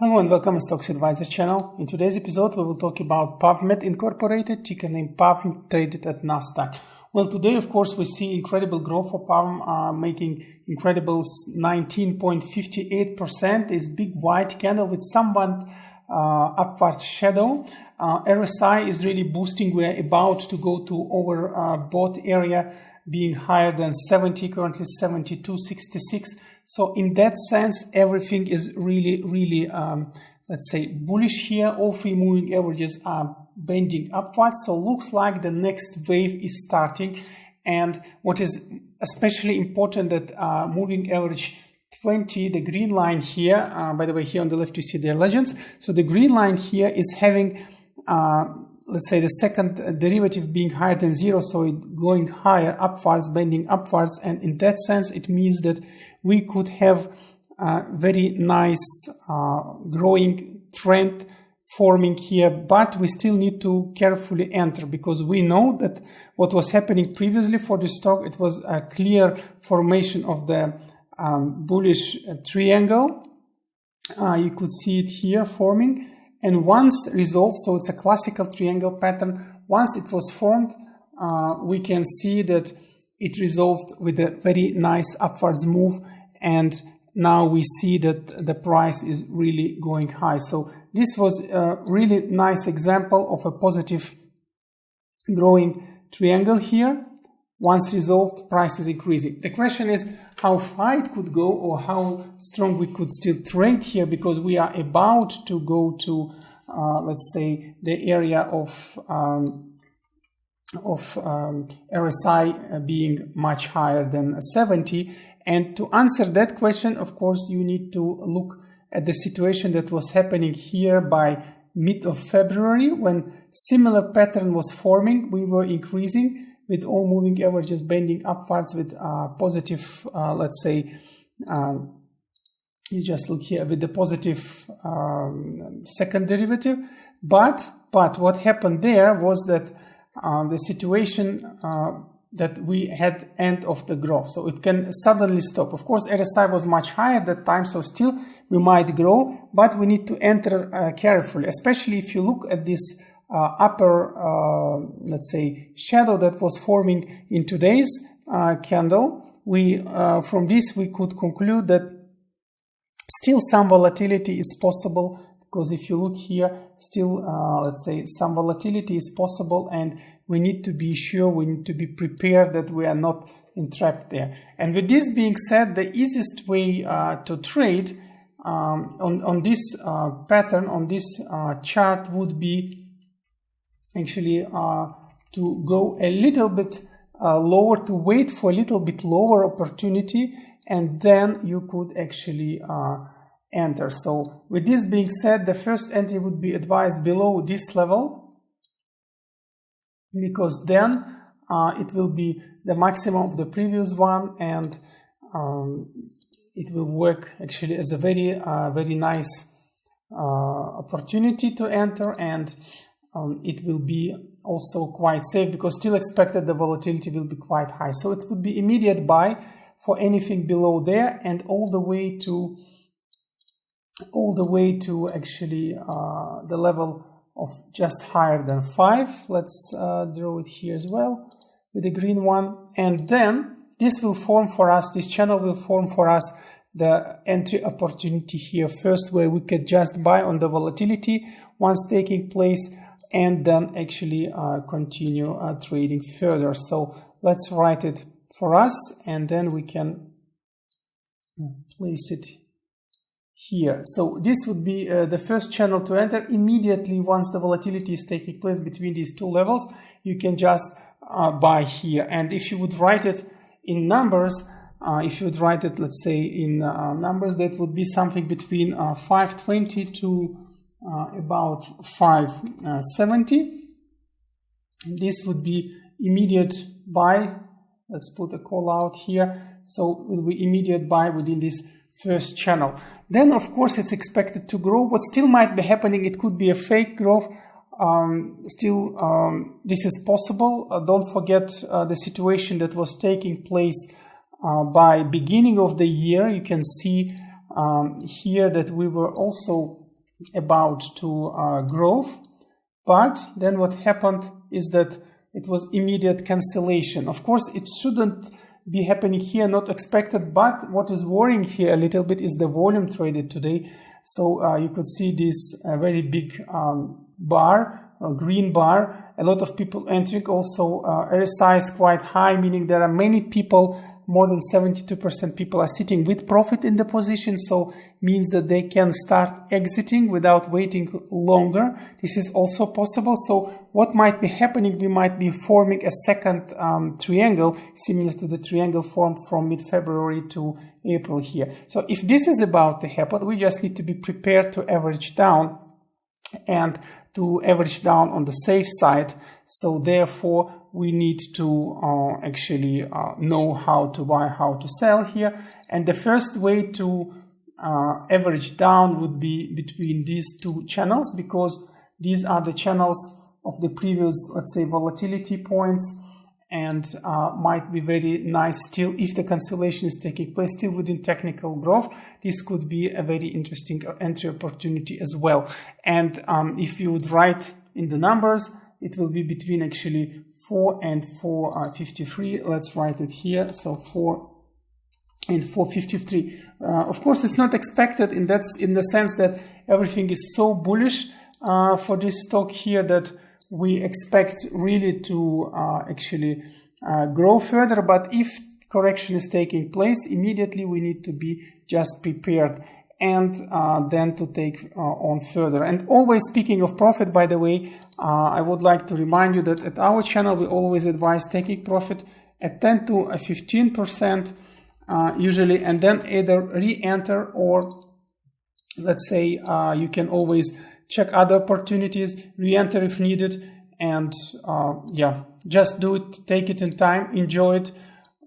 Hello and welcome to Stocks Advisors channel. In today's episode, we will talk about PAVmed Incorporated, ticker name PAVM, traded at Nasdaq. Well, today, of course, we see incredible growth for PAVM, making incredible 19.58%. Is big white candle with somewhat upward shadow. RSI is really boosting. We are about to go to overbought area, being higher than 70, currently 72.66. So in that sense, everything is really, let's say, bullish here. All three moving averages are bending upwards. So looks like the next wave is starting. And what is especially important that moving average 20, the green line here, by the way, here on the left, you see their legends. So the green line here is having, let's say, the second derivative being higher than zero. So it going higher upwards, bending upwards. And in that sense, it means that we could have a very nice growing trend forming here, but we still need to carefully enter because we know that what was happening previously for the stock, it was a clear formation of the bullish triangle. You could see it here forming, and once resolved, so it's a classical triangle pattern. Once it was formed, we can see that it resolved with a very nice upwards move, and now we see that the price is really going high. So this was a really nice example of a positive growing triangle here. Once resolved, price is increasing. The question is how far it could go or how strong we could still trade here, because we are about to go to, let's say, the area of RSI being much higher than 70. And to answer that question, of course, you need to look at the situation that was happening here by mid of February when similar pattern was forming. We were increasing with all moving averages bending upwards with positive, let's say, you just look here with the positive second derivative. But what happened there was that the situation that we had end of the growth. So it can suddenly stop. Of course, RSI was much higher at that time, so still we might grow, but we need to enter carefully, especially if you look at this upper, let's say, shadow that was forming in today's candle. From this, we could conclude that still some volatility is possible, because if you look here, still, let's say, some volatility is possible, and we need to be sure, we need to be prepared that we are not entrapped there. And with this being said, the easiest way to trade on this pattern, on this chart, would be actually to go a little bit lower, to wait for a little bit lower opportunity, and then you could actually enter. So with this being said, the first entry would be advised below this level, because then it will be the maximum of the previous one, and it will work actually as a very nice opportunity to enter, and it will be also quite safe, because still expected the volatility will be quite high. So it would be immediate buy for anything below there, and all the way to actually the level of just higher than 5. Let's draw it here as well with the green one. And then this will form for us, this channel will form for us the entry opportunity here first, where we could just buy on the volatility once taking place, and then actually continue trading further. So let's write it for us, and then we can place it here. So this would be the first channel to enter. Immediately once the volatility is taking place between these two levels, you can just buy here. And if you would write it in numbers, if you would write it, let's say, in numbers, that would be something between 520 to about 570. This would be immediate buy. Let's put a call out here. So it will be immediate buy within this first channel. Then, of course, it's expected to grow. What still might be happening, it could be a fake growth. This is possible. Don't forget the situation that was taking place by beginning of the year. You can see here that we were also about to growth, but then what happened is that it was immediate cancellation. Of course, it shouldn't be happening here, not expected, but what is worrying here a little bit is the volume traded today. So you could see this very big bar, green bar, a lot of people entering. Also RSI is quite high, meaning there are many people, more than 72% people are sitting with profit in the position, so means that they can start exiting without waiting longer. This is also possible. So what might be happening, we might be forming a second triangle similar to the triangle formed from mid-February to April here. So if this is about to happen, we just need to be prepared to average down and to average down on the safe side. So therefore we need to actually know how to buy, how to sell here. And the first way to average down would be between these two channels, because these are the channels of the previous, let's say, volatility points, and might be very nice still if the cancellation is taking place still within technical growth. This could be a very interesting entry opportunity as well. And if you would write in the numbers, it will be between actually 4 and 4.53. Let's write it here. So 4 and 4.53. Of course, it's not expected in the sense that everything is so bullish for this stock here that we expect really to actually grow further. But if correction is taking place, immediately we need to be just prepared and then to take on further. And always speaking of profit, by the way, I would like to remind you that at our channel we always advise taking profit at 10 to 15% usually, and then either re-enter or, let's say, you can always check other opportunities, re-enter if needed, and yeah, just do it, take it in time, enjoy it,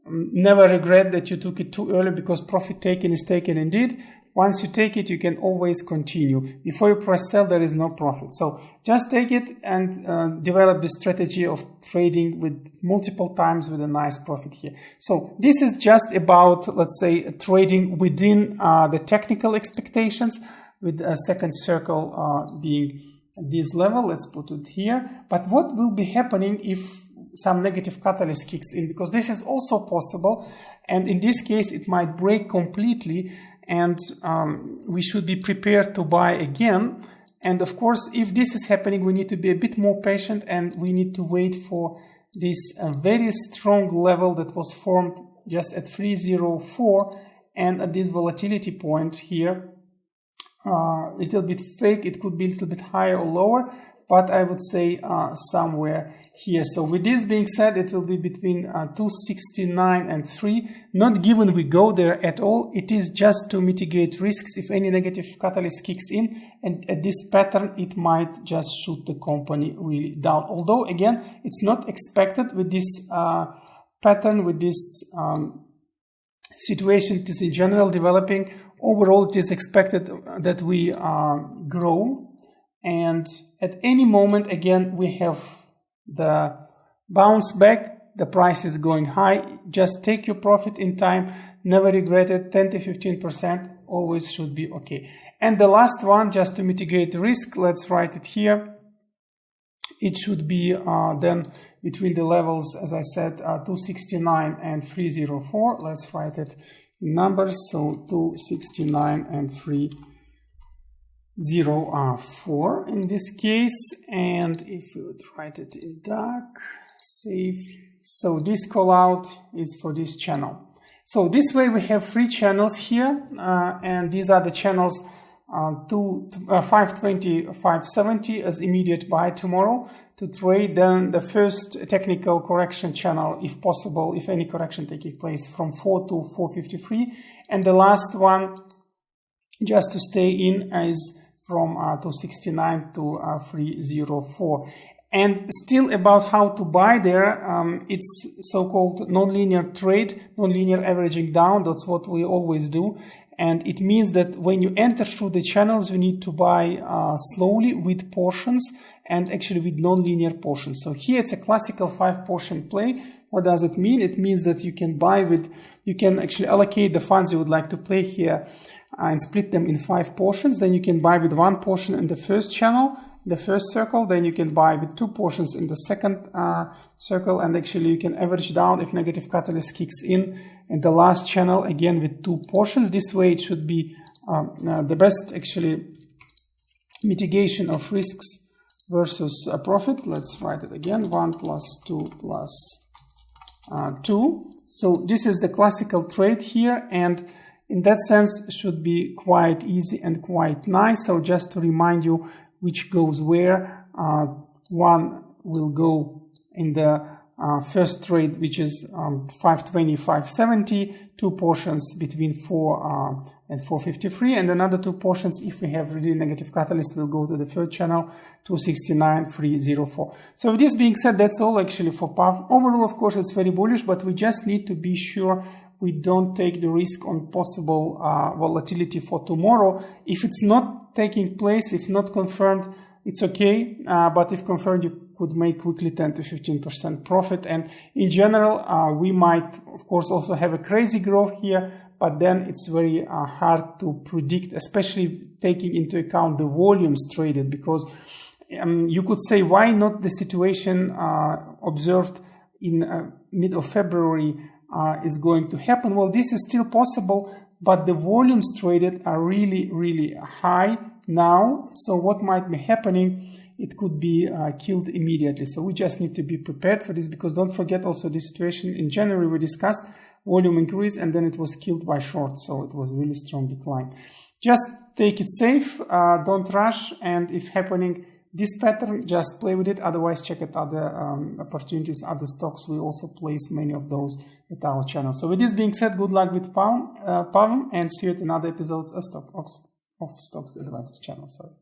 never regret that you took it too early, because profit taken is taken indeed. Once you take it, you can always continue. Before you press sell, there is no profit. So just take it and develop the strategy of trading with multiple times with a nice profit here. So this is just about, let's say, trading within the technical expectations, with a second circle being this level. Let's put it here. But what will be happening if some negative catalyst kicks in? Because this is also possible. And in this case, it might break completely. And we should be prepared to buy again. And of course, if this is happening, we need to be a bit more patient, and we need to wait for this very strong level that was formed just at 304, and at this volatility point here, a little bit fake. It could be a little bit higher or lower, but I would say somewhere here. So with this being said, it will be between 269 and 3. Not given we go there at all. It is just to mitigate risks if any negative catalyst kicks in, and at this pattern it might just shoot the company really down. Although again, it's not expected with this pattern, with this situation. It is in general developing. Overall, it is expected that we grow, and at any moment again we have the bounce back. The price is going high. Just take your profit in time, never regret it. 10 to 15% always should be okay. And the last one, just to mitigate the risk, let's write it here. It should be then between the levels, as I said, 269 and 304. Let's write it in numbers. So 269 and 304 in this case. And if you would write it in dark, save. So this call out is for this channel. So this way we have 3 channels here, and these are the channels 520, 570 as immediate buy tomorrow to trade. Then the first technical correction channel, if possible, if any correction taking place, from 4 to 453, and the last one just to stay in is from 269 to 304. And still about how to buy there, it's so-called non-linear trade, non-linear averaging down. That's what we always do. And it means that when you enter through the channels, you need to buy slowly with portions, and actually with non-linear portions. So here it's a classical 5-portion play. What does it mean? It means that you can buy with, you can actually allocate the funds you would like to play here and split them in 5 portions. Then you can buy with 1 portion in the first channel, the first circle. Then you can buy with 2 portions in the second circle, and actually you can average down if negative catalyst kicks in the last channel again with 2 portions. This way it should be the best actually mitigation of risks versus profit. Let's write it again, 1 plus 2 plus 2. So this is the classical trade here, and in that sense should be quite easy and quite nice. So just to remind you which goes where, one will go in the first trade, which is 520, 570, 2 portions between 4 and 453, and another 2 portions if we have really negative catalyst will go to the third channel, 269, 304. So with this being said, that's all actually for PAV. Overall, of course, it's very bullish, but we just need to be sure we don't take the risk on possible volatility for tomorrow. If it's not taking place, if not confirmed, it's okay, but if confirmed, you could make quickly 10 to 15% profit. And in general, we might, of course, also have a crazy growth here, but then it's very hard to predict, especially taking into account the volumes traded, because you could say, why not the situation observed in mid of February is going to happen? Well, this is still possible, but the volumes traded are really, really high now. So what might be happening, it could be killed immediately. So we just need to be prepared for this, because don't forget also the situation in January we discussed, volume increase, and then it was killed by short. So it was really strong decline. Just take it safe, don't rush, and if happening this pattern, just play with it. Otherwise, check out other opportunities, other stocks. We also place many of those at our channel. So with this being said, good luck with PAVM, and see you at another episodes of Stocks Advisor channel. Sorry.